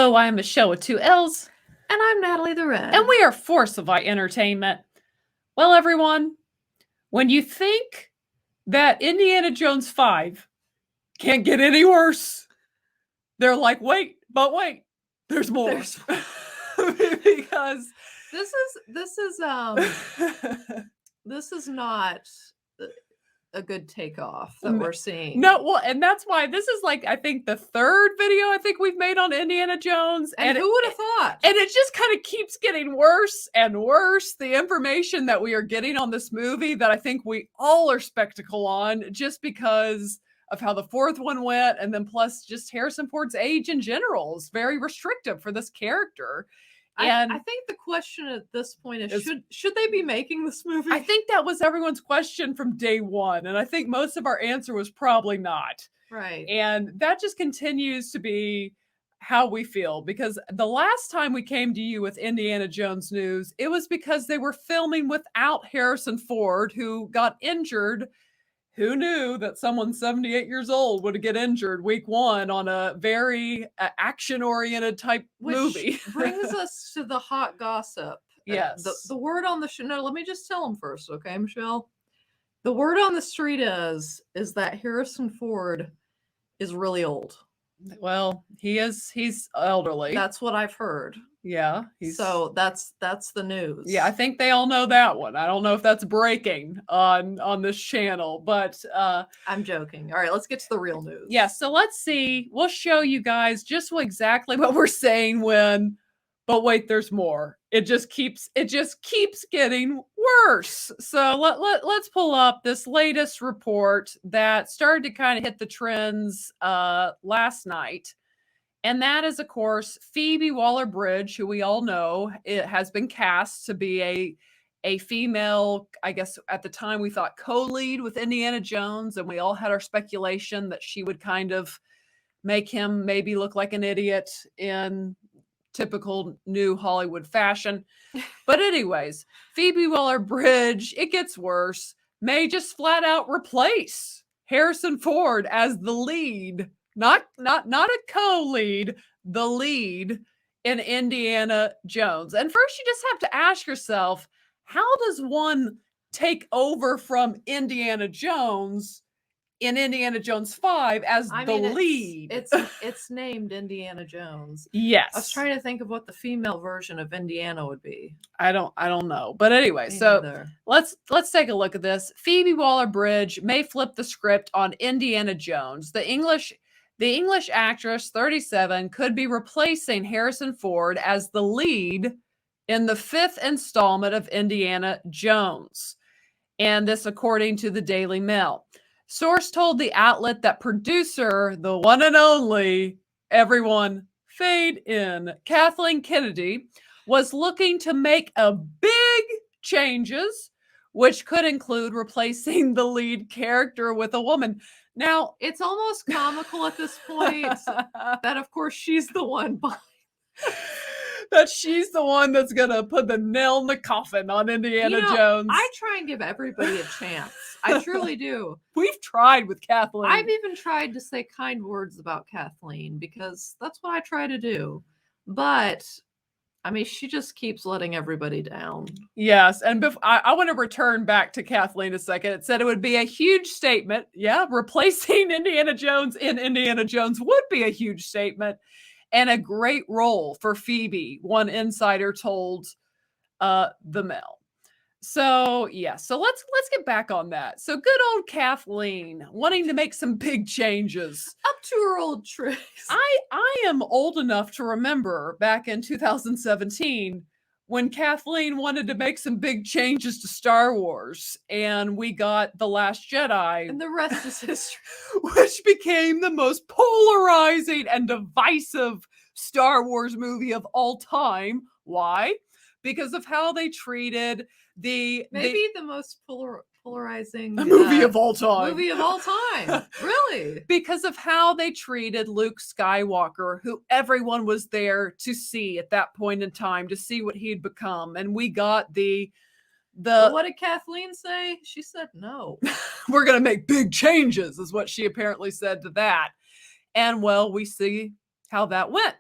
Hello, I am Michelle with 2 L's. And I'm Natalie the Red. And we are Force of Light Entertainment. Well, everyone, when you think that Indiana Jones 5 can't get any worse, they're like, wait, there's more. Because this is not a good takeoff that we're seeing. No, well, and that's why this is like, I think the third video I think we've made on Indiana Jones. And who would have thought? And it just kind of keeps getting worse and worse. The information that we are getting on this movie that I think we all are skeptical on just because of how the fourth one went. And then plus just Harrison Ford's age in general is very restrictive for this character. And I think the question at this point is should they be making this movie? I think that was everyone's question from day one. And I think most of our answer was probably not. Right. And that just continues to be how we feel. Because the last time we came to you with Indiana Jones news, it was because they were filming without Harrison Ford, who got injured. Who knew that someone 78 years old would get injured week one on a very action-oriented type movie? Which brings us to the hot gossip. Yes. The word on the no, let me just tell them first, okay, Michelle? The word on the street is that Harrison Ford is really old. Well, he's elderly. That's what I've heard. Yeah. So that's the news. Yeah, I think they all know that one. I don't know if that's breaking on this channel, but I'm joking. All right, let's get to the real news. Yeah, so let's see. We'll show you guys just exactly what we're saying but wait, there's more. It just keeps getting worse. So let's pull up this latest report that started to kind of hit the trends last night. And that is, of course, Phoebe Waller-Bridge, who we all know it has been cast to be a female, I guess at the time we thought co-lead with Indiana Jones, and we all had our speculation that she would kind of make him maybe look like an idiot in typical new Hollywood fashion. But anyways, Phoebe Waller-Bridge, it gets worse, may just flat out replace Harrison Ford as the lead. Not a co-lead, the lead in Indiana Jones. And first you just have to ask yourself, how does one take over from Indiana Jones in Indiana Jones 5 as the lead? It's named Indiana Jones. Yes. I was trying to think of what the female version of Indiana would be. I don't know. But anyway, let's take a look at this. Phoebe Waller-Bridge may flip the script on Indiana Jones. The English actress, 37, could be replacing Harrison Ford as the lead in the 5th installment of Indiana Jones. And this according to the Daily Mail. Source told the outlet that producer, the one and only, everyone fade in, Kathleen Kennedy, was looking to make a big changes, which could include replacing the lead character with a woman. Now, it's almost comical at this point that, of course, she's the one behind. That she's the one that's going to put the nail in the coffin on Indiana Jones. I try and give everybody a chance. I truly do. We've tried with Kathleen. I've even tried to say kind words about Kathleen because that's what I try to do. But I mean, she just keeps letting everybody down. Yes. And I want to return back to Kathleen a second. It said it would be a huge statement. Yeah, replacing Indiana Jones in Indiana Jones would be a huge statement and a great role for Phoebe, one insider told the Mail. So, yeah. So let's get back on that. So good old Kathleen wanting to make some big changes. Up to her old tricks. I am old enough to remember back in 2017 when Kathleen wanted to make some big changes to Star Wars, and we got The Last Jedi. And the rest is history. Which became the most polarizing and divisive Star Wars movie of all time. Why? Because of how they treated the most polarizing movie of all time. Movie of all time. Really? Because of how they treated Luke Skywalker, who everyone was there to see at that point in time, to see what he'd become. And we got But what did Kathleen say? She said no. We're going to make big changes, is what she apparently said to that. And well, we see how that went.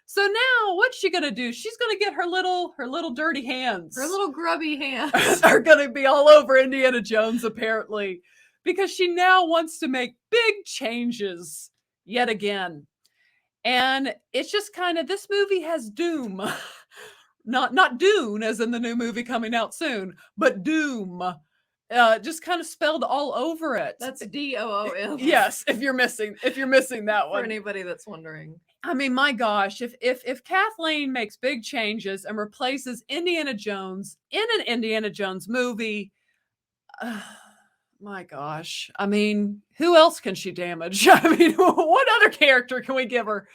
So now what's she gonna do? She's gonna get her little dirty hands. Her little grubby hands are gonna be all over Indiana Jones, apparently, because she now wants to make big changes yet again. And it's just kind of, this movie has doom. Not Dune, as in the new movie coming out soon, but doom. Just kind of spelled all over it. That's DOOM. Yes, if you're missing that one. For anybody that's wondering. I mean, my gosh, if Kathleen makes big changes and replaces Indiana Jones in an Indiana Jones movie, my gosh, I mean, who else can she damage? I mean, what other character can we give her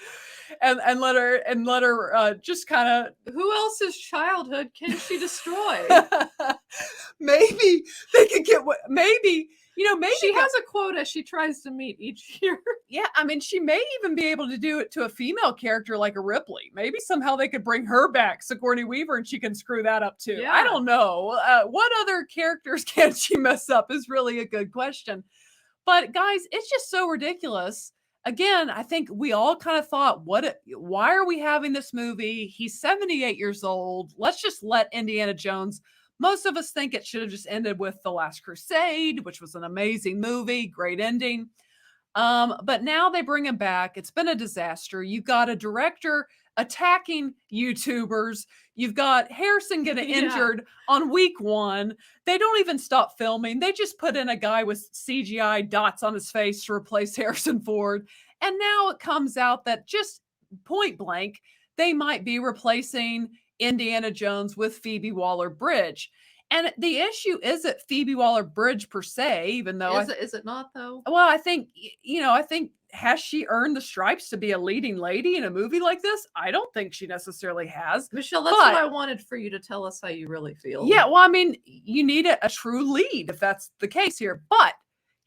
and let her just kind of, who else's childhood can she destroy? Maybe they could get maybe she has a quota she tries to meet each year. Yeah, I mean, she may even be able to do it to a female character like a Ripley. Maybe somehow they could bring her back, Sigourney Weaver, and she can screw that up too. Yeah. I don't know. What other characters can she mess up is really a good question. But guys, it's just so ridiculous. Again, I think we all kind of thought, why are we having this movie? He's 78 years old. Let's just let Indiana Jones. Most of us think it should have just ended with The Last Crusade, which was an amazing movie, great ending. But now they bring him back. It's been a disaster. You've got a director attacking YouTubers. You've got Harrison getting injured on week 1. They don't even stop filming. They just put in a guy with CGI dots on his face to replace Harrison Ford. And now it comes out that just point blank, they might be replacing Indiana Jones with Phoebe Waller-Bridge. And the issue isn't Phoebe Waller-Bridge per se, even though is it not though? Well, I think has she earned the stripes to be a leading lady in a movie like this? I don't think she necessarily has. Michelle, that's what I wanted for you to tell us how you really feel. Yeah, well, I mean, you need a true lead if that's the case here. But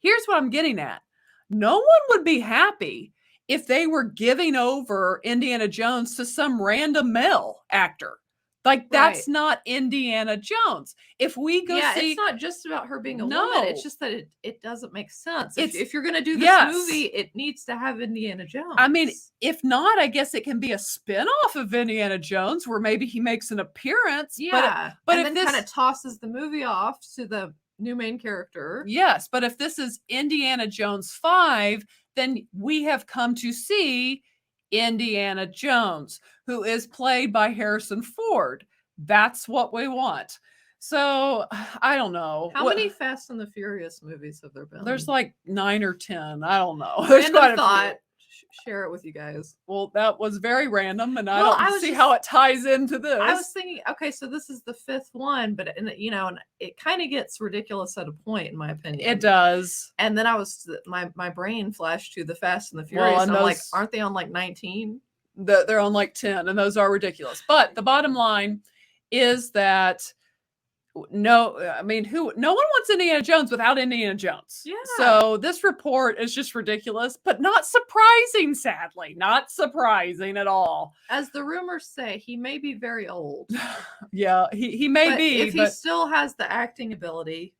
here's what I'm getting at. No one would be happy if they were giving over Indiana Jones to some random male actor. Like, that's not Indiana Jones. If we go see... it's not just about her being a woman. It's just that it doesn't make sense. If you're going to do this movie, it needs to have Indiana Jones. I mean, if not, I guess it can be a spin-off of Indiana Jones where maybe he makes an appearance. Yeah, but and if then kind of tosses the movie off to the new main character. Yes, but if this is Indiana Jones 5, then we have come to see Indiana Jones, who is played by Harrison Ford. That's what we want. So I don't know. How many Fast and the Furious movies have there been? There's like 9 or 10. I don't know. There's quite a few. Share it with you guys. Well, that was very random, and I don't see how it ties into this. I was thinking, okay, so this is the 5th one, but and it kind of gets ridiculous at a point, in my opinion. It does. And then my brain flashed to the Fast and the Furious. And I'm like, aren't they on like 19? They're on like 10, and those are ridiculous. But the bottom line is that no one wants Indiana Jones without Indiana Jones. Yeah. So this report is just ridiculous, but not surprising, sadly. Not surprising at all. As the rumors say, he may be very old. Yeah, he may be. If he still has the acting ability,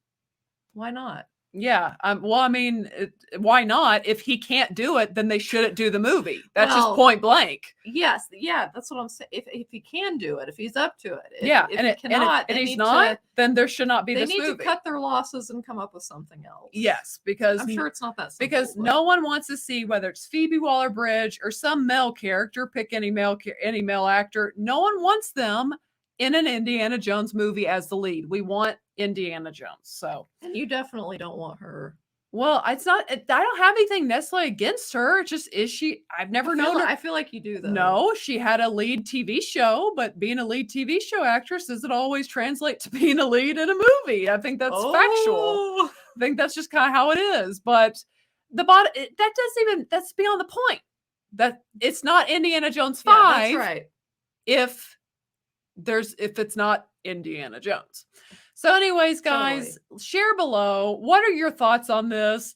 why not? Yeah. Well, I mean, why not? If he can't do it, then they shouldn't do the movie. That's just point blank. Yes. Yeah. That's what I'm saying. If he can do it, if he's up to it. If he cannot, and he's not, then there should not be this movie. They need to cut their losses and come up with something else. Yes, because I'm sure it's not that simple. Because no one wants to see whether it's Phoebe Waller-Bridge or some male character, pick any male actor. No one wants them in an Indiana Jones movie as the lead. We want Indiana Jones. So, and you definitely don't want her. Well, it's not. I don't have anything necessarily against her. It's just, is she? I've never known her. I feel like you do though. No, she had a lead TV show, but being a lead TV show actress doesn't always translate to being a lead in a movie. I think that's factual. I think that's just kind of how it is. But that's beyond the point. That it's not Indiana Jones 5. Yeah, that's right. If it's not Indiana Jones. So anyways, guys, share below. What are your thoughts on this?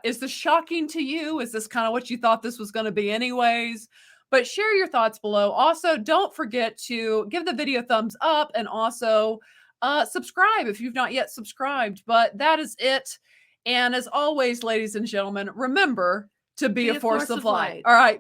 Is this shocking to you? Is this kind of what you thought this was going to be anyways? But share your thoughts below. Also, don't forget to give the video a thumbs up and also subscribe if you've not yet subscribed. But that is it. And as always, ladies and gentlemen, remember to be a force of light. All right.